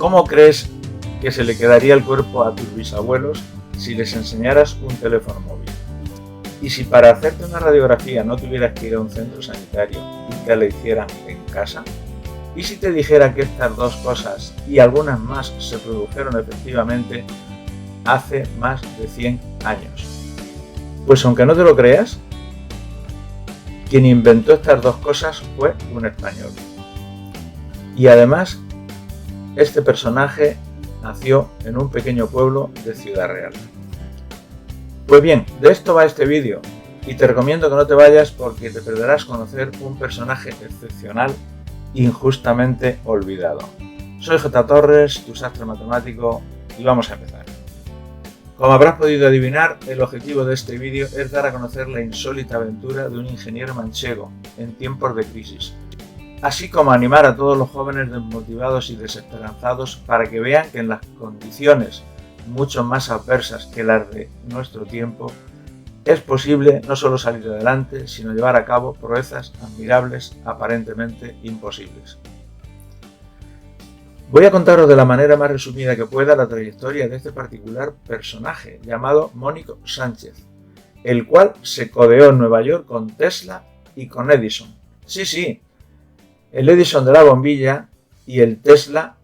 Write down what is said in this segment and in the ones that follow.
¿Cómo crees que se le quedaría el cuerpo a tus bisabuelos si les enseñaras un teléfono móvil? Y si para hacerte una radiografía no tuvieras que ir a un centro sanitario y te la hicieran en casa? ¿Y si te dijera que estas dos cosas y algunas más se produjeron efectivamente hace más de 100 años? Pues aunque no te lo creas, quien inventó estas dos cosas fue un español. Y además, este personaje nació en un pequeño pueblo de Ciudad Real. Pues bien, de esto va este vídeo y te recomiendo que no te vayas porque te perderás conocer un personaje excepcional injustamente olvidado. Soy J. Torres, tu sastre matemático, y vamos a empezar. Como habrás podido adivinar, el objetivo de este vídeo es dar a conocer la insólita aventura de un ingeniero manchego en tiempos de crisis, así como animar a todos los jóvenes desmotivados y desesperanzados para que vean que en las condiciones mucho más adversas que las de nuestro tiempo, es posible no solo salir adelante, sino llevar a cabo proezas admirables aparentemente imposibles. Voy a contaros de la manera más resumida que pueda la trayectoria de este particular personaje llamado Mónico Sánchez, el cual se codeó en Nueva York con Tesla y con Edison. Sí, el Edison de la bombilla y el Tesla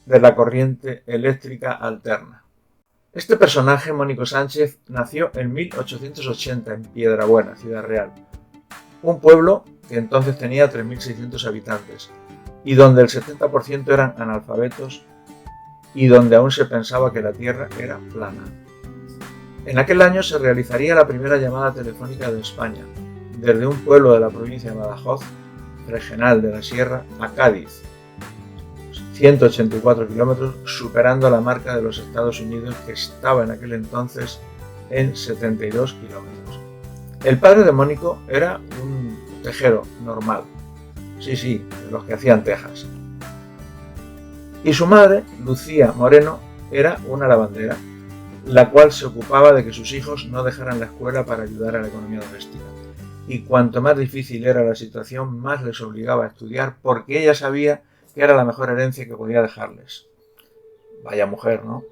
de la corriente eléctrica alterna. Este personaje, Mónico Sánchez, nació en 1880 en Piedrabuena, Ciudad Real, un pueblo que entonces tenía 3.600 habitantes y donde el 70% eran analfabetos y donde aún se pensaba que la Tierra era plana. En aquel año se realizaría la primera llamada telefónica de España, desde un pueblo de la provincia de Badajoz, Fregenal de la Sierra, a Cádiz, 184 kilómetros, superando la marca de los Estados Unidos, que estaba en aquel entonces en 72 kilómetros. El padre de Mónico era un tejero normal, sí, de los que hacían tejas. Y su madre, Lucía Moreno, era una lavandera, la cual se ocupaba de que sus hijos no dejaran la escuela para ayudar a la economía doméstica. Y cuanto más difícil era la situación, más les obligaba a estudiar, porque ella sabía que era la mejor herencia que podía dejarles. Vaya mujer, ¿no?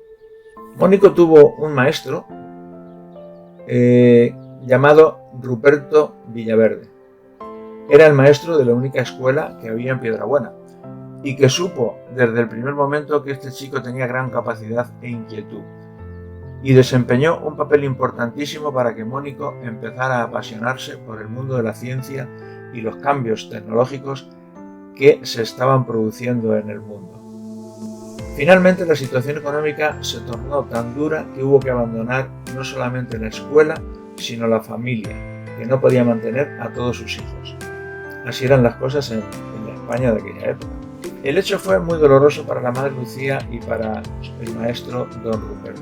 Mónico tuvo un maestro llamado Ruperto Villaverde. Era el maestro de la única escuela que había en Piedrabuena y que supo desde el primer momento que este chico tenía gran capacidad e inquietud, y desempeñó un papel importantísimo para que Mónico empezara a apasionarse por el mundo de la ciencia y los cambios tecnológicos que se estaban produciendo en el mundo. Finalmente, la situación económica se tornó tan dura que hubo que abandonar no solamente la escuela, sino la familia, que no podía mantener a todos sus hijos. Así eran las cosas en la España de aquella época. El hecho fue muy doloroso para la madre Lucía y para el maestro don Ruperto.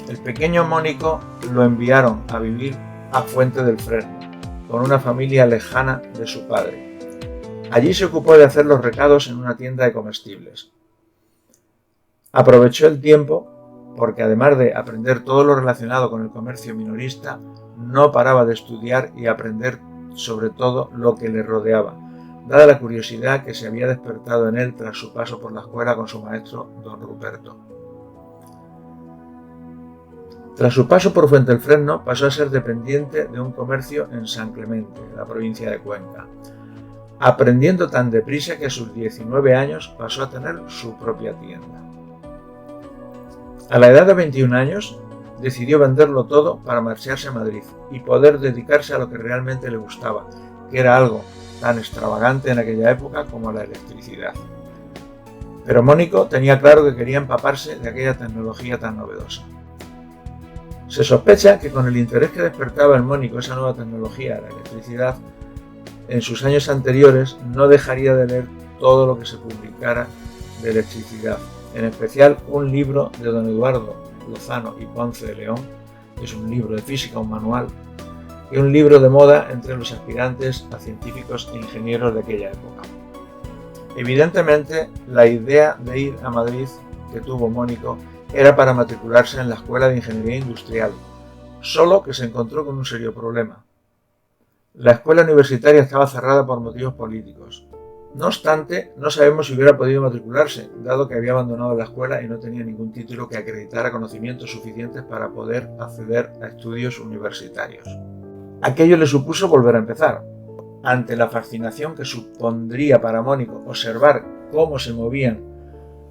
El pequeño Mónico lo enviaron a vivir a Fuente del Fresno, con una familia lejana de su padre. Allí se ocupó de hacer los recados en una tienda de comestibles. Aprovechó el tiempo porque, además de aprender todo lo relacionado con el comercio minorista, no paraba de estudiar y aprender sobre todo lo que le rodeaba, dada la curiosidad que se había despertado en él tras su paso por la escuela con su maestro don Ruperto. Tras su paso por Fuentedelfresno pasó a ser dependiente de un comercio en San Clemente, en la provincia de Cuenca, aprendiendo tan deprisa que a sus 19 años pasó a tener su propia tienda. A la edad de 21 años decidió venderlo todo para marcharse a Madrid y poder dedicarse a lo que realmente le gustaba, que era algo tan extravagante en aquella época como la electricidad. Pero Mónico tenía claro que quería empaparse de aquella tecnología tan novedosa. Se sospecha que con el interés que despertaba en Mónico esa nueva tecnología, la electricidad, en sus años anteriores no dejaría de leer todo lo que se publicara de electricidad, en especial un libro de don Eduardo Lozano y Ponce de León, que es un libro de física, un manual, y un libro de moda entre los aspirantes a científicos e ingenieros de aquella época. Evidentemente, la idea de ir a Madrid que tuvo Mónico era para matricularse en la Escuela de Ingeniería Industrial, solo que se encontró con un serio problema. La escuela universitaria estaba cerrada por motivos políticos, No obstante, no sabemos si hubiera podido matricularse, dado que había abandonado la escuela y no tenía ningún título que acreditara conocimientos suficientes para poder acceder a estudios universitarios. Aquello le supuso volver a empezar. Ante la fascinación que supondría para Mónico observar cómo se movían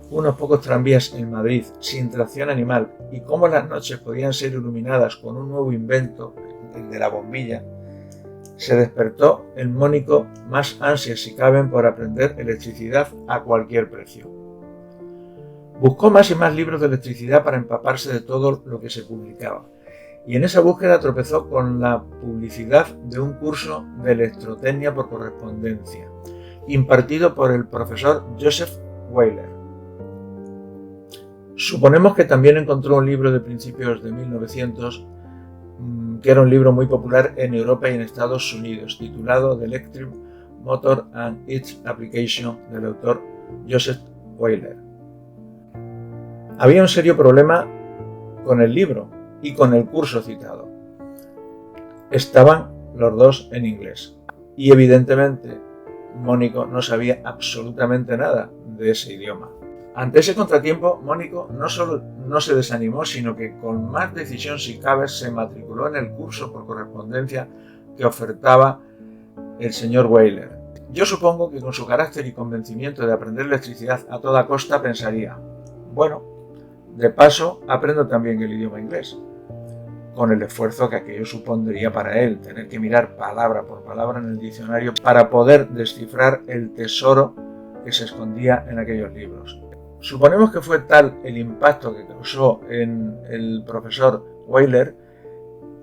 unos pocos tranvías en Madrid sin tracción animal y cómo las noches podían ser iluminadas con un nuevo invento, el de la bombilla, se despertó en Mónico más ansias si caben por aprender electricidad a cualquier precio. Buscó más y más libros de electricidad para empaparse de todo lo que se publicaba, y en esa búsqueda tropezó con la publicidad de un curso de electrotecnia por correspondencia, impartido por el profesor Joseph Wheeler. Suponemos que también encontró un libro de principios de 1900, que era un libro muy popular en Europa y en Estados Unidos, titulado The Electric Motor and Its Application, del autor Joseph Wheeler. Había un serio problema con el libro y con el curso citado. Estaban los dos en inglés y evidentemente Mónico no sabía absolutamente nada de ese idioma. Ante ese contratiempo, Mónico no solo no se desanimó, sino que con más decisión si cabe se matriculó en el curso por correspondencia que ofertaba el señor Wheeler. Yo supongo que con su carácter y convencimiento de aprender electricidad a toda costa pensaría, bueno, de paso aprendo también el idioma inglés, con el esfuerzo que aquello supondría para él, tener que mirar palabra por palabra en el diccionario para poder descifrar el tesoro que se escondía en aquellos libros. Suponemos que fue tal el impacto que causó en el profesor Wheeler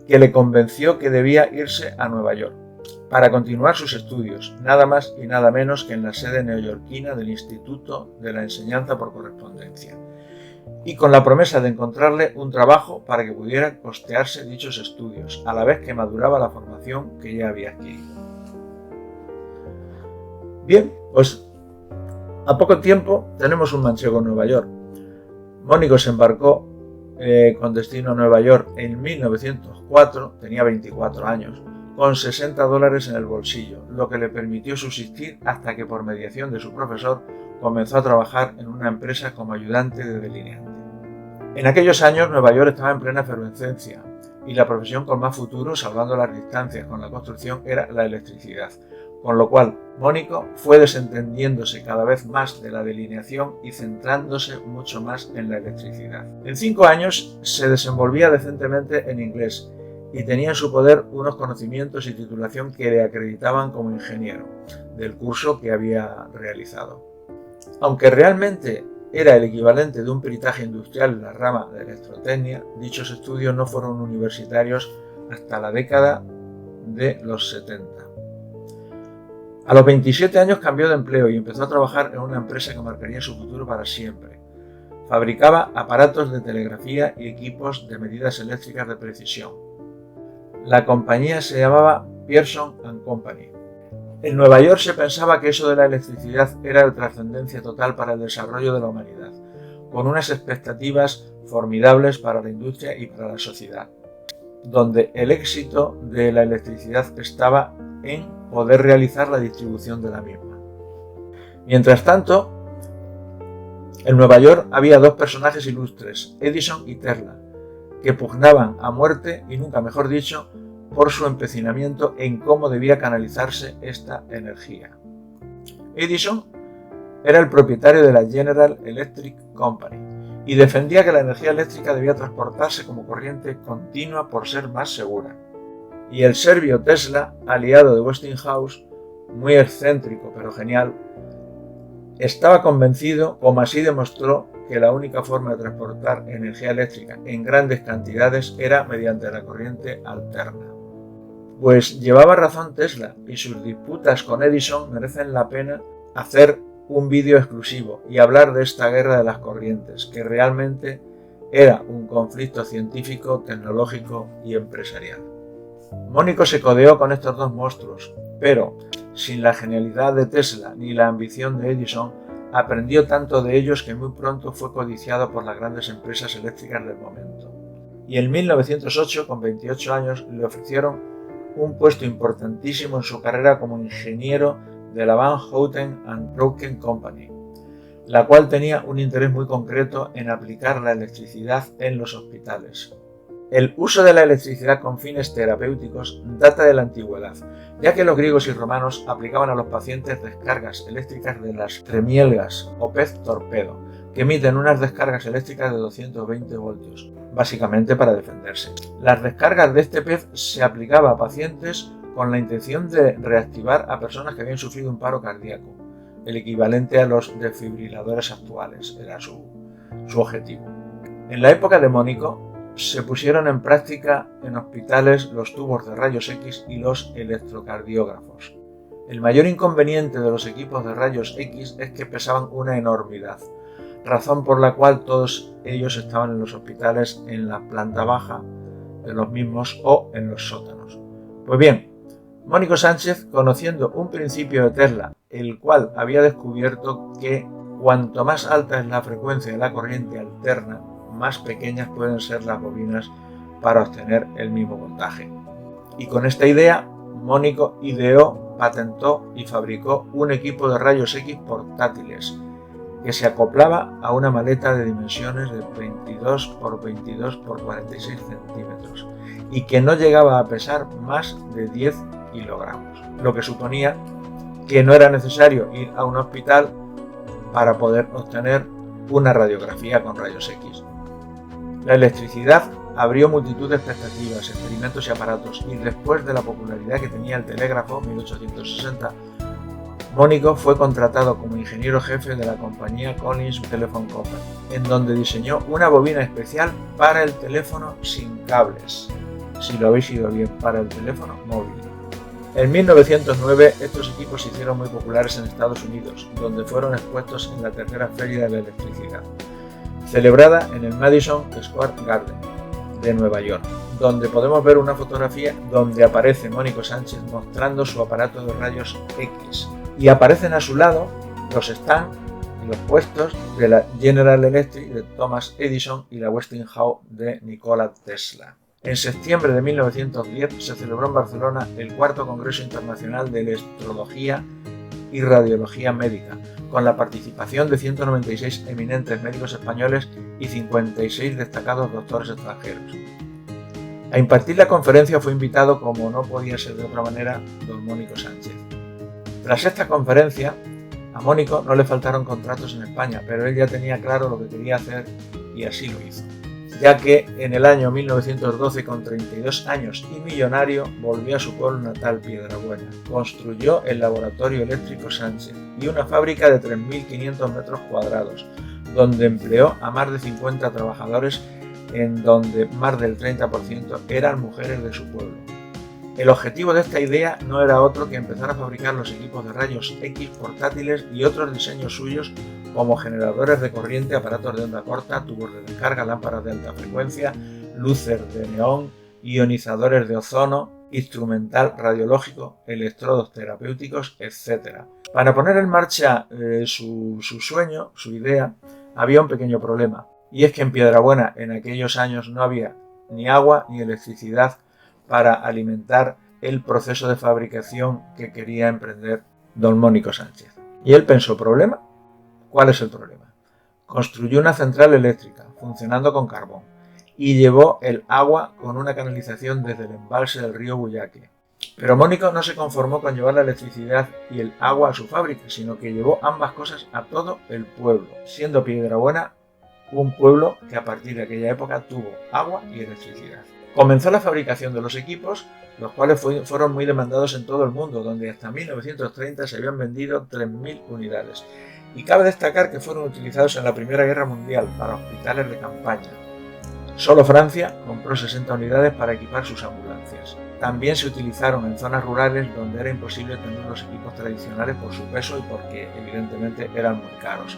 que le convenció que debía irse a Nueva York para continuar sus estudios, nada más y nada menos que en la sede neoyorquina del Instituto de la Enseñanza por Correspondencia, y con la promesa de encontrarle un trabajo para que pudiera costearse dichos estudios, a la vez que maduraba la formación que ya había adquirido. Bien, pues a poco tiempo tenemos un manchego en Nueva York. Mónico se embarcó con destino a Nueva York en 1904, tenía 24 años, con $60 en el bolsillo, lo que le permitió subsistir hasta que por mediación de su profesor comenzó a trabajar en una empresa como ayudante de delineante. En aquellos años Nueva York estaba en plena efervescencia y la profesión con más futuro, salvando las distancias con la construcción, era la electricidad, con lo cual Mónico fue desentendiéndose cada vez más de la delineación y centrándose mucho más en la electricidad. En 5 años se desenvolvía decentemente en inglés y tenía en su poder unos conocimientos y titulación que le acreditaban como ingeniero del curso que había realizado. Aunque realmente era el equivalente de un peritaje industrial en la rama de electrotecnia, dichos estudios no fueron universitarios hasta la década de los 70. A los 27 años cambió de empleo y empezó a trabajar en una empresa que marcaría su futuro para siempre. Fabricaba aparatos de telegrafía y equipos de medidas eléctricas de precisión. La compañía se llamaba Pearson & Company. En Nueva York se pensaba que eso de la electricidad era de trascendencia total para el desarrollo de la humanidad, con unas expectativas formidables para la industria y para la sociedad, donde el éxito de la electricidad estaba en poder realizar la distribución de la misma. Mientras tanto, en Nueva York había dos personajes ilustres, Edison y Tesla, que pugnaban a muerte, y nunca mejor dicho, por su empecinamiento en cómo debía canalizarse esta energía. Edison era el propietario de la General Electric Company y defendía que la energía eléctrica debía transportarse como corriente continua por ser más segura. Y el serbio Tesla, aliado de Westinghouse, muy excéntrico pero genial, estaba convencido, como así demostró, que la única forma de transportar energía eléctrica en grandes cantidades era mediante la corriente alterna. Pues llevaba razón Tesla, y sus disputas con Edison merecen la pena hacer un vídeo exclusivo y hablar de esta guerra de las corrientes, que realmente era un conflicto científico, tecnológico y empresarial. Mónico se codeó con estos dos monstruos, pero sin la genialidad de Tesla ni la ambición de Edison, aprendió tanto de ellos que muy pronto fue codiciado por las grandes empresas eléctricas del momento. Y en 1908, con 28 años, le ofrecieron un puesto importantísimo en su carrera como ingeniero de la Van Houten and Broeken Company, la cual tenía un interés muy concreto en aplicar la electricidad en los hospitales. El uso de la electricidad con fines terapéuticos data de la antigüedad, ya que los griegos y romanos aplicaban a los pacientes descargas eléctricas de las tremielgas o pez torpedo, que emiten unas descargas eléctricas de 220 voltios, básicamente para defenderse. Las descargas de este pez se aplicaba a pacientes con la intención de reactivar a personas que habían sufrido un paro cardíaco, el equivalente a los desfibriladores actuales, era su objetivo. En la época de Mónico, se pusieron en práctica en hospitales los tubos de rayos X y los electrocardiógrafos. El mayor inconveniente de los equipos de rayos X es que pesaban una enormidad, razón por la cual todos ellos estaban en los hospitales en la planta baja de los mismos o en los sótanos. Pues bien, Mónico Sánchez, conociendo un principio de Tesla, el cual había descubierto que cuanto más alta es la frecuencia de la corriente alterna, más pequeñas pueden ser las bobinas para obtener el mismo voltaje. Y con esta idea, Mónico ideó, patentó y fabricó un equipo de rayos X portátiles que se acoplaba a una maleta de dimensiones de 22 por 22 por 46 centímetros y que no llegaba a pesar más de 10 kilogramos, lo que suponía que no era necesario ir a un hospital para poder obtener una radiografía con rayos X. La electricidad abrió multitud de expectativas, experimentos y aparatos, y después de la popularidad que tenía el telégrafo, 1860, Mónico fue contratado como ingeniero jefe de la compañía Collins Telephone Company, en donde diseñó una bobina especial para el teléfono sin cables, si lo habéis oído bien, para el teléfono móvil. En 1909 estos equipos se hicieron muy populares en Estados Unidos, donde fueron expuestos en la tercera Feria de la Electricidad, celebrada en el Madison Square Garden de Nueva York, donde podemos ver una fotografía donde aparece Mónico Sánchez mostrando su aparato de rayos X y aparecen a su lado los stands y los puestos de la General Electric de Thomas Edison y la Westinghouse de Nikola Tesla. En septiembre de 1910 se celebró en Barcelona el cuarto Congreso Internacional de Electrología y Radiología Médica, con la participación de 196 eminentes médicos españoles y 56 destacados doctores extranjeros. A impartir la conferencia fue invitado, como no podía ser de otra manera, don Mónico Sánchez. Tras esta conferencia, a Mónico no le faltaron contratos en España, pero él ya tenía claro lo que quería hacer y así lo hizo, ya que en el año 1912, con 32 años y millonario, volvió a su pueblo natal, Piedrabuena. Construyó el Laboratorio Eléctrico Sánchez y una fábrica de 3.500 metros cuadrados, donde empleó a más de 50 trabajadores, en donde más del 30% eran mujeres de su pueblo. El objetivo de esta idea no era otro que empezar a fabricar los equipos de rayos X portátiles y otros diseños suyos como generadores de corriente, aparatos de onda corta, tubos de descarga, lámparas de alta frecuencia, luces de neón, ionizadores de ozono, instrumental radiológico, electrodos terapéuticos, etc. Para poner en marcha su sueño, su idea, había un pequeño problema, y es que en Piedrabuena en aquellos años no había ni agua ni electricidad para alimentar el proceso de fabricación que quería emprender don Mónico Sánchez. Y él pensó, ¿problema? ¿Cuál es el problema? Construyó una central eléctrica funcionando con carbón y llevó el agua con una canalización desde el embalse del río Buyaque. Pero Mónico no se conformó con llevar la electricidad y el agua a su fábrica, sino que llevó ambas cosas a todo el pueblo, siendo Piedrabuena un pueblo que a partir de aquella época tuvo agua y electricidad. Comenzó la fabricación de los equipos, los cuales fueron muy demandados en todo el mundo, donde hasta 1930 se habían vendido 3.000 unidades. Y cabe destacar que fueron utilizados en la Primera Guerra Mundial para hospitales de campaña. Solo Francia compró 60 unidades para equipar sus ambulancias. También se utilizaron en zonas rurales donde era imposible tener los equipos tradicionales por su peso y porque evidentemente eran muy caros.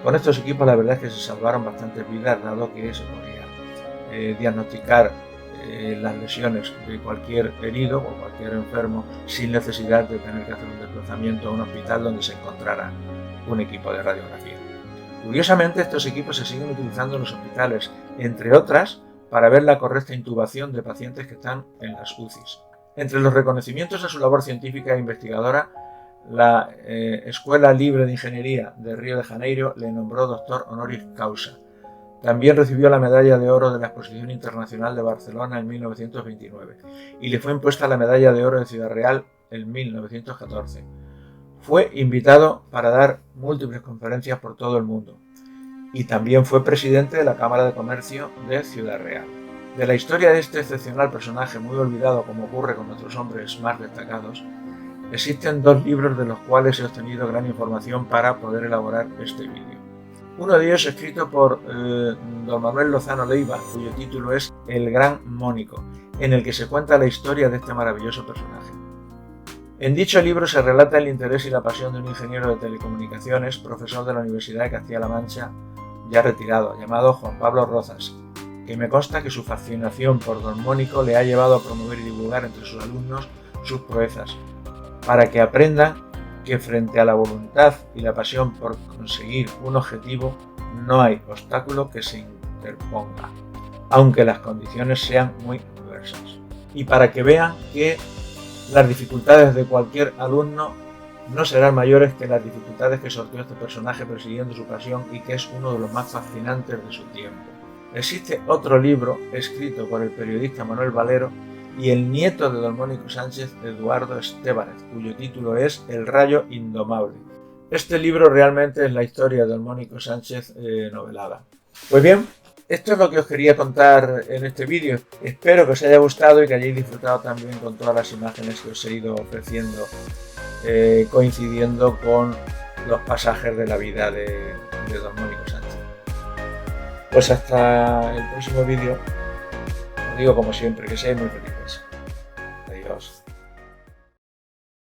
Con estos equipos la verdad es que se salvaron bastantes vidas, dado que se podía diagnosticar las lesiones de cualquier herido o cualquier enfermo sin necesidad de tener que hacer un desplazamiento a un hospital donde se encontrara un equipo de radiografía. Curiosamente, estos equipos se siguen utilizando en los hospitales, entre otras, para ver la correcta intubación de pacientes que están en las UCIs. Entre los reconocimientos a su labor científica e investigadora, la Escuela Libre de Ingeniería de Río de Janeiro le nombró doctor honoris causa. También recibió la medalla de oro de la Exposición Internacional de Barcelona en 1929 y le fue impuesta la medalla de oro de Ciudad Real en 1914. Fue invitado para dar múltiples conferencias por todo el mundo y también fue presidente de la Cámara de Comercio de Ciudad Real. De la historia de este excepcional personaje, muy olvidado como ocurre con otros hombres más destacados, existen 2 libros de los cuales he obtenido gran información para poder elaborar este vídeo. Uno de ellos escrito por don Manuel Lozano Leiva, cuyo título es El Gran Mónico, en el que se cuenta la historia de este maravilloso personaje. En dicho libro se relata el interés y la pasión de un ingeniero de telecomunicaciones, profesor de la Universidad de Castilla-La Mancha, ya retirado, llamado Juan Pablo Rozas, que me consta que su fascinación por don Mónico le ha llevado a promover y divulgar entre sus alumnos sus proezas, para que aprendan que frente a la voluntad y la pasión por conseguir un objetivo no hay obstáculo que se interponga, aunque las condiciones sean muy adversas. Y para que vean que las dificultades de cualquier alumno no serán mayores que las dificultades que sorteó este personaje persiguiendo su pasión y que es uno de los más fascinantes de su tiempo. Existe otro libro escrito por el periodista Manuel Valero y el nieto de don Mónico Sánchez, Eduardo Estébanez, cuyo título es El Rayo Indomable. Este libro realmente es la historia de don Mónico Sánchez novelada. Pues bien, esto es lo que os quería contar en este vídeo. Espero que os haya gustado y que hayáis disfrutado también con todas las imágenes que os he ido ofreciendo, coincidiendo con los pasajes de la vida de don Mónico Sánchez. Pues hasta el próximo vídeo. Os digo como siempre que seáis muy felices. Adiós.